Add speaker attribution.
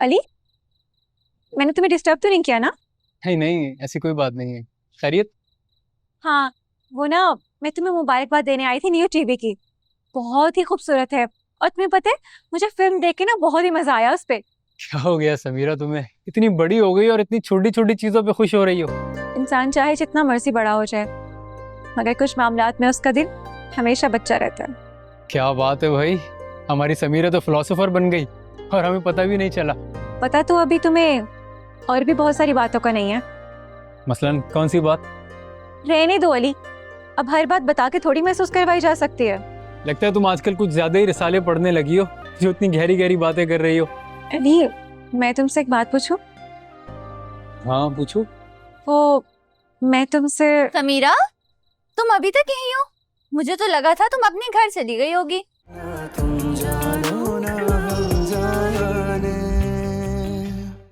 Speaker 1: अली, मैंने तुम्हें डिस्टर्ब तो नहीं किया ना?
Speaker 2: नहीं नहीं, ऐसी कोई बात नहीं है। खैरियत?
Speaker 1: हाँ, वो ना, मैं तुम्हें मुबारकबाद देने आई थी न्यू टीवी की। बहुत ही खूबसूरत है। और तुम्हें पता है, मुझे फिल्म देख के ना बहुत ही मजा आया उस पे।
Speaker 2: क्या हो गया समीरा, तुम्हें इतनी बड़ी हो गई और इतनी छोटी छोटी चीजों पे खुश हो रही हो?
Speaker 1: इंसान चाहे जितना मर्जी बड़ा हो जाए, मगर कुछ मामलात में उसका दिल हमेशा बच्चा रहता है।
Speaker 2: क्या बात है भाई, हमारी समीरा तो फिलोसोफर बन गई और हमें पता भी नहीं चला।
Speaker 1: पता तो अभी तुम्हें और भी बहुत सारी बातों का नहीं है।
Speaker 2: मसलन कौन सी बात?
Speaker 1: रहने दो अली, अब हर बात बता के थोड़ी महसूस करवाई जा सकती है।
Speaker 2: लगता है तुम आजकल कुछ ज्यादा ही रिसाले पढ़ने लगी हो, जो इतनी गहरी गहरी बातें कर रही हो।
Speaker 1: अली, मैं तुमसे एक बात पूछूं?
Speaker 2: हाँ पूछो।
Speaker 1: वो, मैं तुमसे
Speaker 3: समीरा, तुम अभी तक यहीं हो? मुझे तो लगा था तुम अपने घर चली गई होगी।